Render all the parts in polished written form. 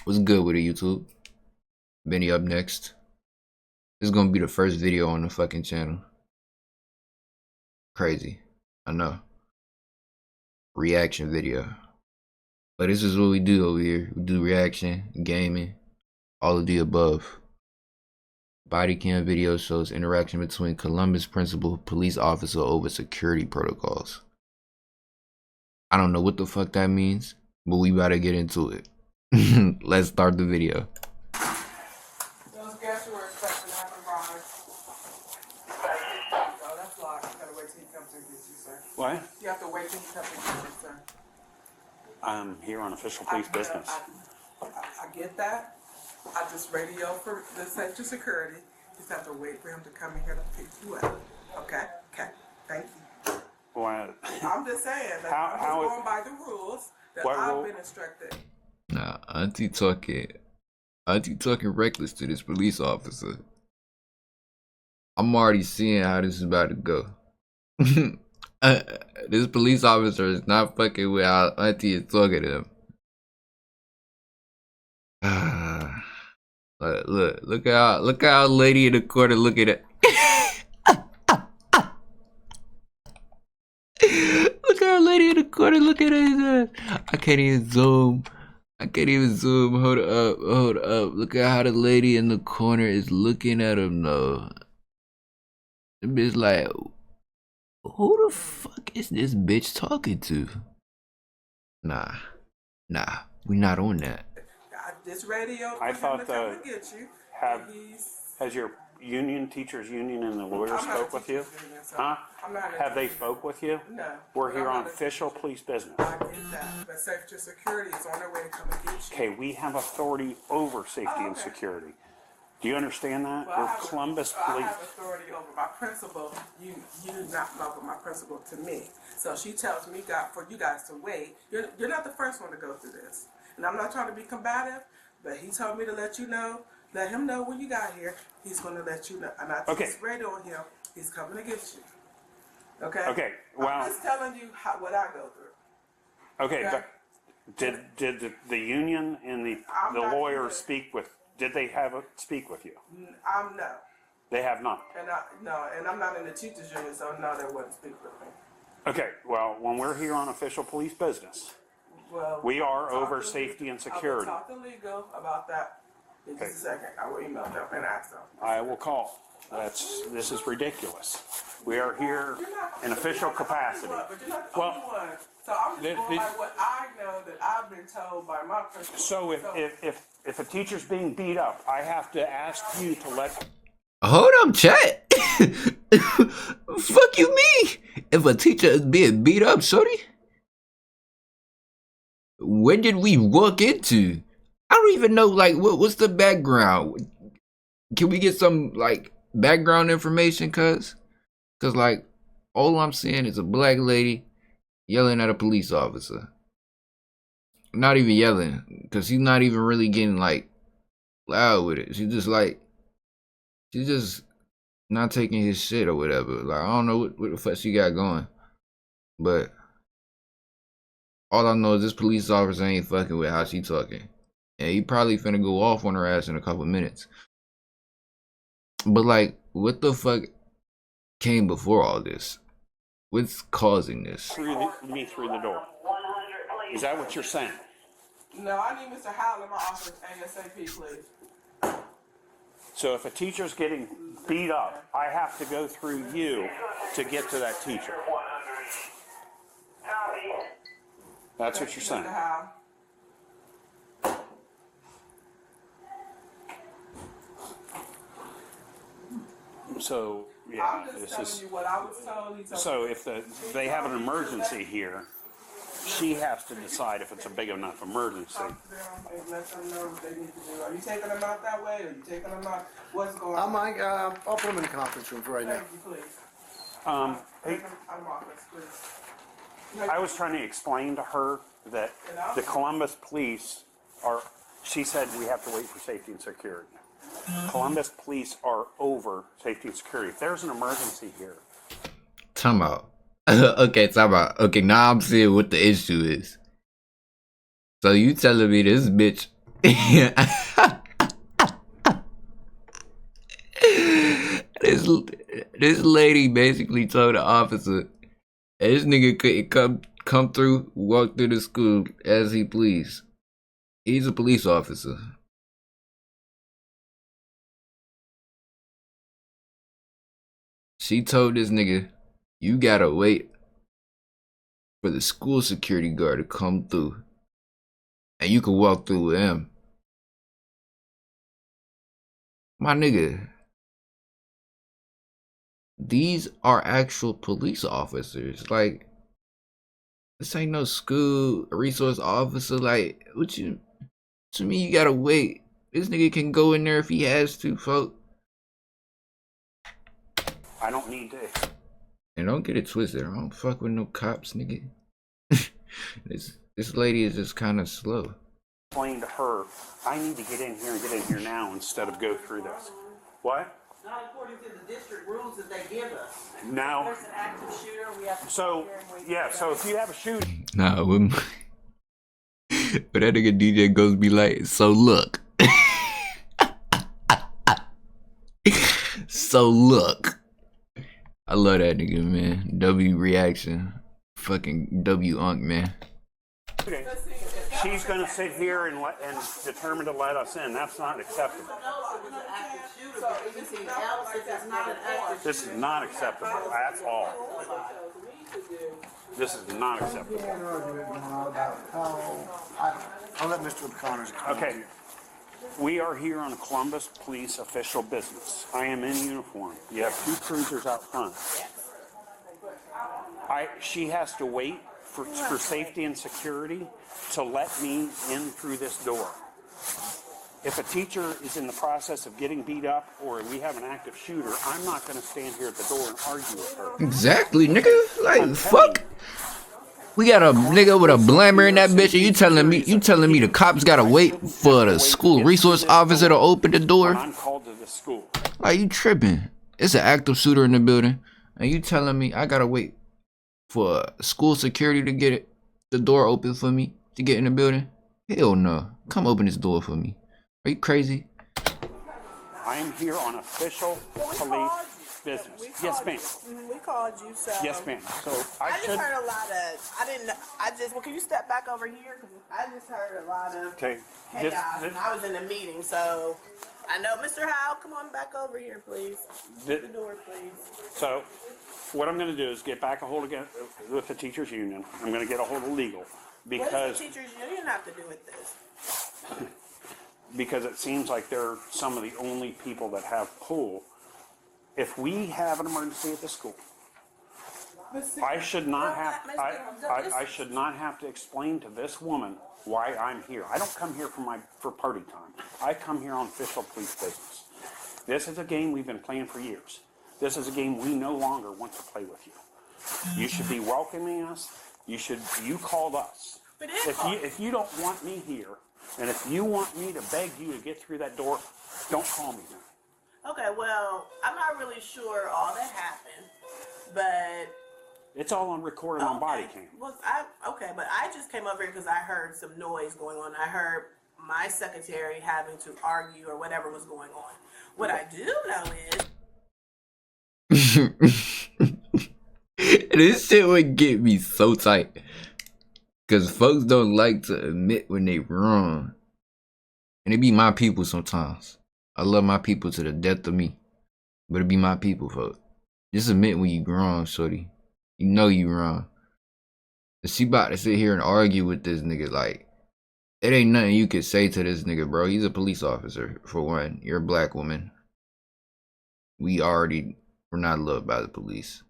What's good with it, YouTube? Bennyupnxt. This is gonna be the first video on the fucking channel. Crazy. I know. Reaction video. But this is what we do over here. We do reaction, gaming, all of the above. Body cam video shows interaction between Columbus principal police officer over security protocols. I don't know what the fuck that means, but we about to get into it. Let's start the video. Those guests who were expecting have arrived. Oh, that's locked. You gotta wait till he comes and gets you, sir. What? You have to wait till he comes and gets you, sir. I'm here on official police business. I get that. I just radio for the safety security. You just have to wait for him to come in here to pick you up. Okay? Okay. Thank you. What? I'm just saying that I'm just going by the rules that I've been instructed. Nah, Auntie talking reckless to this police officer. I'm already seeing how this is about to go. This police officer is not fucking with how Auntie is talking to him. Look how lady in the corner looking at. Look how lady in the corner looking at his ass. I can't even zoom. Hold up. Look at how the lady in the corner is looking at him though. The bitch like, who the fuck is this bitch talking to? Nah, we not on that. This radio. I thought has your teachers union and the lawyers spoke with you? Huh? Have they spoke with you? No. We're here on official police business. I get that, but safety security is on their way to come and get you. Okay, we have authority over safety and security. Do you understand that? We're Columbus Police. I have authority over my principal. You do not over my principal to me. So she tells me for you guys to wait. You're not the first one to go through this. And I'm not trying to be combative, but he told me to let you know, let him know when you got here. He's going to let you know. And I just radio on him. He's coming to get you. Okay? Okay, well. I'm just telling you what I go through. Okay, but did the union and the lawyers speak with, did they speak with you? No. They have not. And I'm not in the teachers union, so no, they wouldn't speak with me. Okay, well, when we're here on official police business, we are over safety and security. I will talk to legal about that in just a second. I will email them and ask them. I will call. This is ridiculous. We are here in official capacity. But you're not the only one. So I'm just going by what I know that I've been told by my principal. So if a teacher's being beat up, I have to ask you to let. Hold up, chat. Fuck you mean? If a teacher is being beat up, shorty? Where did we walk into? I don't even know, like, what's the background? Can we get some, like, background information, cuz? Cause, like, all I'm seeing is a black lady yelling at a police officer. Not even yelling, cause she's not even really getting, like, loud with it. She's just not taking his shit or whatever. Like, I don't know what the fuck she got going. But all I know is this police officer ain't fucking with how she talking. And he probably finna go off on her ass in a couple minutes. But like, what the fuck came before all this? What's causing this? Through the door. Is that what you're saying? No, I need Mr. Howell in my office ASAP, please. So if a teacher's getting beat up, I have to go through you to get to that teacher. That's what you're saying. So yeah, this is. What I was told. So if they have an emergency here, she has to decide if it's a big enough emergency. Let them know what they need to do. Are you taking them out that way? Are you taking them out? What's going on? I'll put them in the conference room for right now. Thank you, please. Hey, I was trying to explain to her that the Columbus police are. She said we have to wait for safety and security. Columbus police are over safety and security. If there's an emergency here. Time out. Okay, now I'm seeing what the issue is. So you telling me this bitch this lady basically told the officer, "Hey, this nigga couldn't come through, walk through the school as he please. He's a police officer." She told this nigga, "You gotta wait for the school security guard to come through, and you can walk through with him." My nigga, these are actual police officers. Like, this ain't no school resource officer. Like, what you to me? You gotta wait. This nigga can go in there if he has to, folk. I don't need to. And don't get it twisted. I don't fuck with no cops, nigga. This lady is just kind of slow. Explain to her, I need to get in here and get in here now instead of go through this. What? Not according to the district rules that they give us. Now, There's an active shooter, we have to so, sit here and wait. yeah, so if you have a shooting, Nah, but that nigga DJ Ghost be like, "So look." So look. I love that nigga, man. W reaction. Fucking W Unk, man. she's going to sit here and determine to let us in. That's not acceptable. No, it was an active shooter, but anything else, if it's not an active This is not acceptable. That's all. This is not acceptable. I'll let Mr. Connors explain. Okay. We are here on Columbus Police official business. I am in uniform. You have two cruisers out front. She has to wait for safety and security to let me in through this door. If a teacher is in the process of getting beat up or we have an active shooter, I'm not going to stand here at the door and argue with her. Exactly, nigga. Like, fuck. We got a nigga with a blammer in that bitch, and you telling me the cops gotta wait for the school resource officer to open the door? I'm called to the school. Like, you tripping? It's an active shooter in the building, and you telling me I gotta wait for school security to get the door open for me to get in the building? Hell no. Come open this door for me. Are you crazy? I am here on official police business. Yes, ma'am. We called you, so. Yes, ma'am. So I I just should. heard a lot of. I didn't. I just. Well, can you step back over here? 'Cause I just heard a lot of Okay. chaos, and I was in a meeting, so I know, Mr. Howe, come on back over here, please. The door, please. So, what I'm going to do is get back a hold again with the teachers union. I'm going to get a hold of legal What because does the teachers union have to do with this? it seems like they're some of the only people that have pull. If we have an emergency at the school, I should not have. I should not have to explain to this woman why I'm here. I don't come here for party time. I come here on official police business. This is a game we've been playing for years. This is a game we no longer want to play with you. You should be welcoming us. You called us. If you don't want me here, and if you want me to beg you to get through that door, don't call me then. Okay, well, I'm not really sure all that happened, but. It's all on recording on body cam. Well, but I just came over here because I heard some noise going on. I heard my secretary having to argue or whatever was going on. What I do know is. This shit would get me so tight. Because folks don't like to admit when they wrong. And it be my people sometimes. I love my people to the death of me. But it be my people, folks. Just admit when you wrong, shorty. You know you wrong. And she about to sit here and argue with this nigga. Like, it ain't nothing you could say to this nigga, bro. He's a police officer, for one. You're a black woman. We're not loved by the police.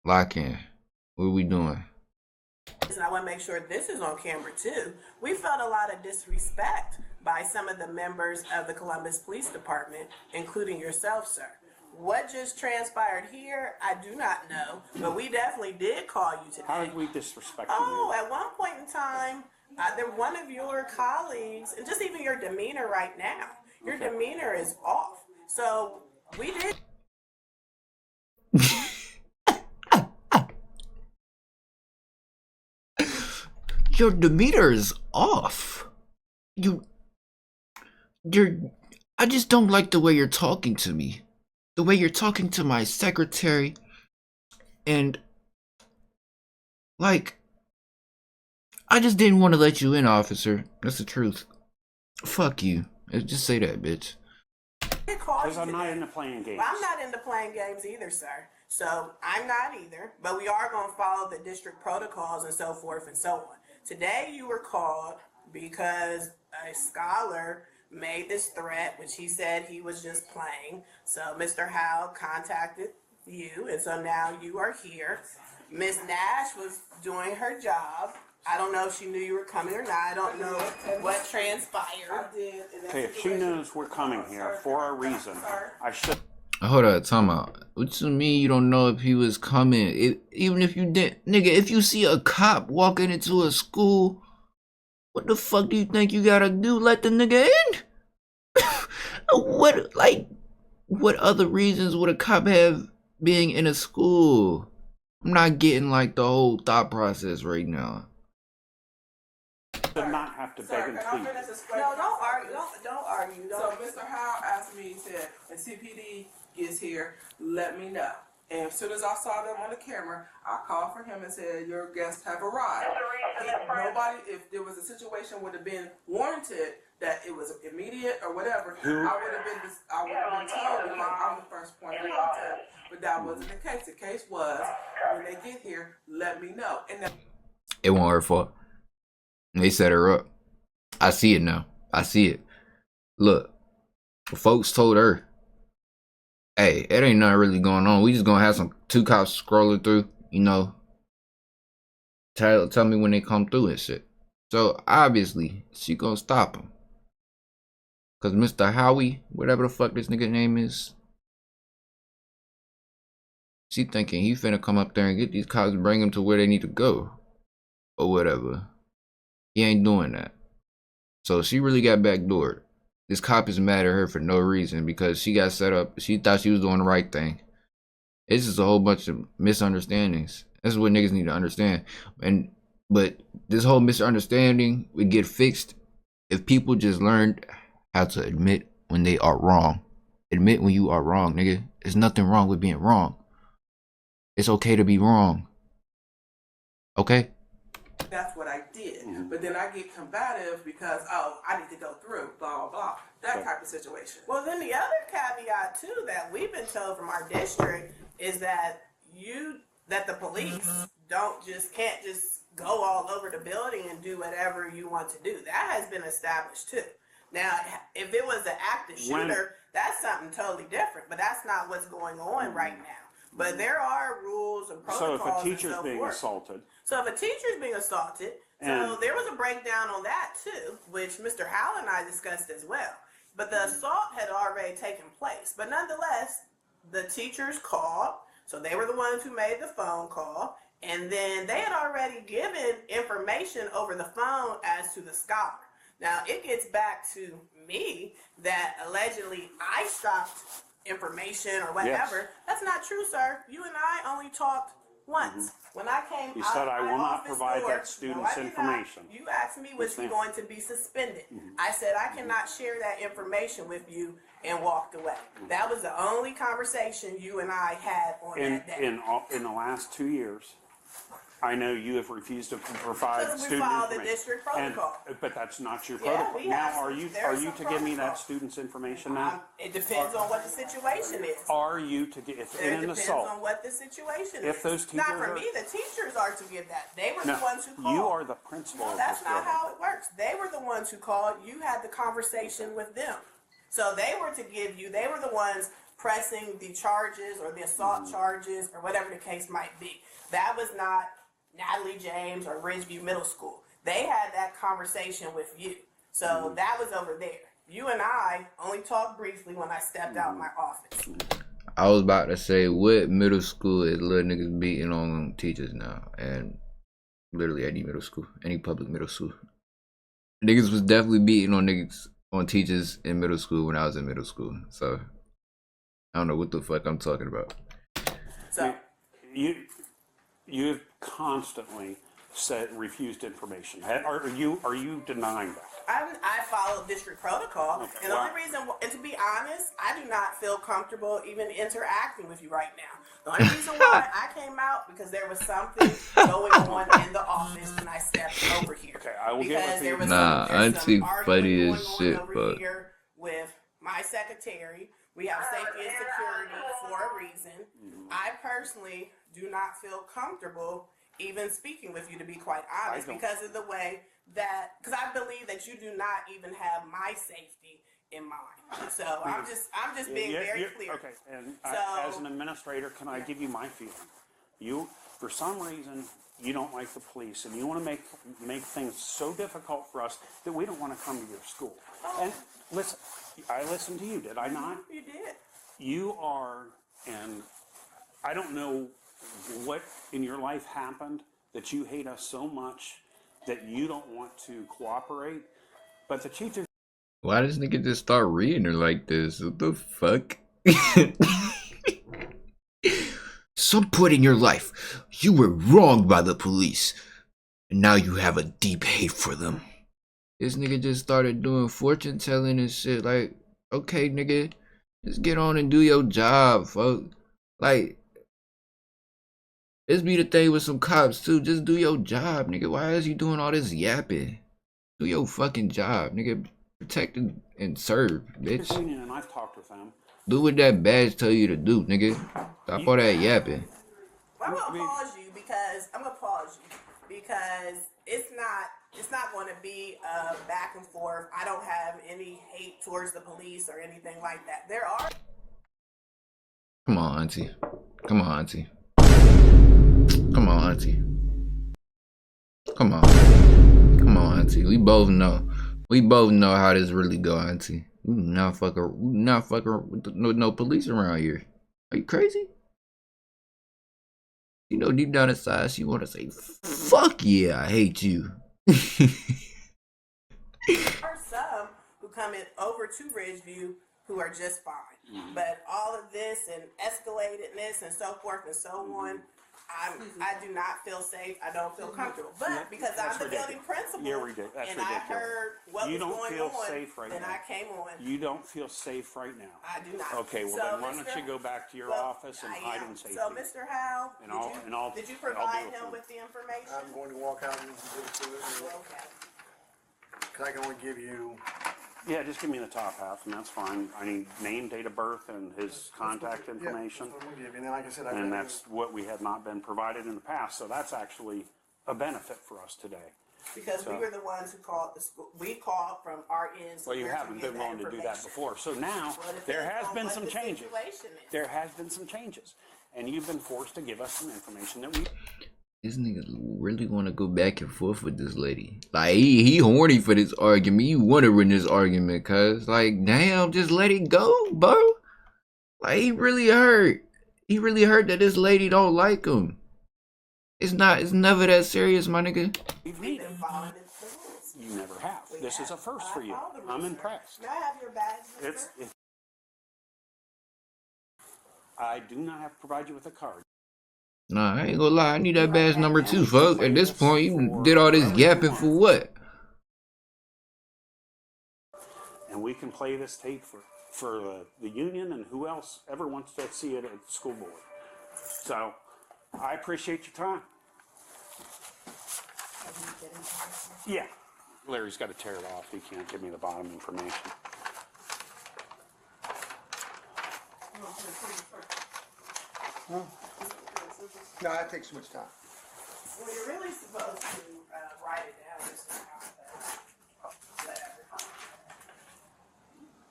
Lock in. What are we doing? And I want to make sure this is on camera too. We felt a lot of disrespect by some of the members of the Columbus Police Department, including yourself, sir. What just transpired here, I do not know, but we definitely did call you today. How did we disrespect you? Oh, at one point in time, one of your colleagues, and just even your demeanor right now, your demeanor is off. So we did. Your demeanor is off. I just don't like the way you're talking to me. The way you're talking to my secretary, and like, I just didn't want to let you in, officer. That's the truth. Fuck you. Just say that, bitch. Because I'm not into playing games. Well, I'm not into playing games either, sir. So I'm not either. But we are going to follow the district protocols and so forth and so on. Today you were called because a scholar made this threat, which he said he was just playing. So Mr. Howe contacted you, and so now you are here. Miss Nash was doing her job. I don't know if she knew you were coming or not. I don't know what transpired. Okay, if she knows we're coming here for a reason, I should. Hold up, time out. What you mean you don't know if he was coming? Even if you did, nigga, if you see a cop walking into a school, what the fuck do you think you gotta do? Let the nigga in? What other reasons would a cop have being in a school? I'm not getting like the whole thought process right now. Should not have to beg and plead. No, don't argue. Don't argue. So Mr. Howe asked me, he said, when CPD gets here, let me know. And as soon as I saw them on the camera, I called for him and said, your guests have arrived. Nobody, if there was a situation would have been warranted that it was immediate or whatever, I would have been told because I'm the first point of contact. But that wasn't the case. The case was, when they get here, let me know. And it wasn't her fault. They set her up. I see it now. I see it. Look, folks told her, hey, it ain't nothing really going on. We just gonna have some two cops scrolling through, you know. Tell me when they come through and shit. So obviously she gonna stop him. Cause Mr. Howie, whatever the fuck this nigga name is, she thinking he finna come up there and get these cops and bring them to where they need to go. Or whatever. He ain't doing that. So she really got backdoored. This cop is mad at her for no reason because she got set up. She thought she was doing the right thing. It's just a whole bunch of misunderstandings. That's what niggas need to understand. But this whole misunderstanding would get fixed if people just learned how to admit when they are wrong. Admit when you are wrong, nigga. There's nothing wrong with being wrong. It's okay to be wrong. Okay? that's what I did. But then I get combative because, oh, I need to go through, blah, blah, blah. That type of situation. Well, then the other caveat, too, that we've been told from our district is that the police can't just go all over the building and do whatever you want to do. That has been established, too. Now, if it was an active shooter, that's something totally different. But that's not what's going on right now. But there are rules and protocols. So if a teacher's being assaulted. So if a teacher's being assaulted, so there was a breakdown on that too, which Mr. Howell and I discussed as well. But the assault had already taken place. But nonetheless, the teachers called, so they were the ones who made the phone call, and then they had already given information over the phone as to the scholar. Now, it gets back to me that allegedly I stopped information or whatever. Yes. That's not true, sir. You and I only talked once. When I came you out said of I my will not office provide door, that student's information. You asked me, was he going to be suspended? I said, I cannot share that information with you, and walked away. That was the only conversation you and I had on that day. In the last 2 years, I know you have refused to provide Because we student follow the information. district protocol. But that's not your Yeah, protocol. we Now, have are you some to give me that protocol. student's information now? It depends on what the situation is. Are you to get if in an Depends assault? on what the situation If is. those Not teachers for are- me, the teachers are to give that. They were No, the ones who called. you are the principal of That's this not building. how it works. They were the ones who called. You had the conversation with them. So they were to give you, they were the ones pressing the charges or the assault charges or whatever the case might be. That was not Natalie James or Ridgeview Middle School. They had that conversation with you. So that was over there. You and I only talked briefly when I stepped out my office. I was about to say, what middle school is little niggas beating on teachers now? And literally any middle school, any public middle school. Niggas was definitely beating on teachers in middle school when I was in middle school. So I don't know what the fuck I'm talking about. So You've constantly refused information. Are you denying that? I follow district protocol, Okay, and the well- only reason, and to be honest, I do not feel comfortable even interacting with you right now. The only reason why I came out because there was something going on in the office when I stepped over here. Okay, I will get because with there you. was Nah, some, there's Auntie some funny arguing as going shit, on over but here with my secretary. We have safety and security for a reason. I personally do not feel comfortable even speaking with you, to be quite honest, don't. because of the way that, because I believe that you do not even have my safety in mind. So I'm just being very clear. Okay, and So- as an administrator, can I give you my feeling? You, for some reason, you don't like the police, and you want to make things so difficult for us that we don't want to come to your school. And listen, I listened to you, did I not? You did. You are, and I don't know what in your life happened that you hate us so much that you don't want to cooperate, but the chief of why does nigga just start reading her like this? What the fuck? Some point in your life, you were wronged by the police, and now you have a deep hate for them. This nigga just started doing fortune telling and shit. Like, okay, nigga, just get on and do your job, folks. Like, this be the thing with some cops too. Just do your job, nigga. Why is you doing all this yapping? Do your fucking job, nigga. Protect and serve, bitch. union, and I've talked with them. Do what that badge tell you to do, nigga. Stop all that yapping. I'm gonna pause you because it's not going to be a back and forth. I don't have any hate towards the police or anything like that. There are. Come on, Auntie. Come on, Auntie. Come on, Auntie. Come on. Come on, Auntie. We both know. We both know how this really go, Auntie. We not fucking with no police around here. Are you crazy? You know, deep down inside, she want to say, fuck yeah, I hate you. There are some who come in over to Ridgeview who are just fine. But all of this and escalatedness and so forth and so on, I do not feel safe. I don't feel comfortable. But because I'm the building principal You're ridiculous. That's and I ridiculous. heard what You was don't going feel on, safe right then now. I came on. You don't feel safe right now. I do not. Okay, well So, then why don't Mr. you go back to your Well, office and I hide am. in safety? So, Mr. Howe, And I'll did you deal provide with him it. with the information? I'm going to walk out and give it to you. Okay. Cause I can only give you, Yeah, just give me the top half, and that's fine. I need name, date of birth, and his contact yeah, information. that's what I'm gonna give you. And then, like I said, And that's what we had not been provided in the past, so that's actually a benefit for us today. Because we were the ones who called the school. We called from our end. Well, you haven't been willing to do that before, so now there has been some changes. There has been some changes, and you've been forced to give us some information that we. This nigga really want to go back and forth with this lady. Like, he horny for this argument. He want to win this argument, cuz. Like, damn, just let it go, bro. Like, he really hurt. He really hurt that this lady don't like him. It's never that serious, my nigga. We've been following the rules. You never have. This is a first for you. I followed the I'm rules, sir. impressed. May I have your badge, mister? I do not have to provide you with a card. Nah, I ain't gonna lie. I need that badge number 2, folks. At this point, you did all this yapping for what? And we can play this tape for the union and who else ever wants to see it at the school board. So, I appreciate your time. Yeah. Larry's got to tear it off. He can't give me the bottom information. no, that takes too much time. Well, you're really supposed to write it down, Mr. Howe.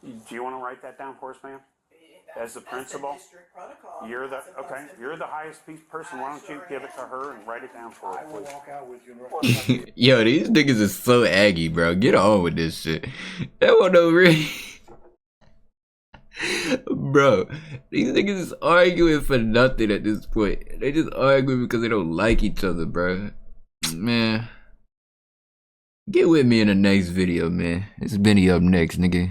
Whatever. Do you want to write that down for us, ma'am? As the That's principal? district protocol. You're the, It's supposed okay, to you're be. the highest piece person. Why don't you give it to her and write it down for I her, will please? walk out with you and write it. Yo, these niggas is so aggy, bro. Get on with this shit. That one no really. Bro, these niggas is arguing for nothing at this point. They just arguing because they don't like each other, bro. Man. Get with me in the next video, man. It's Benny up next, nigga.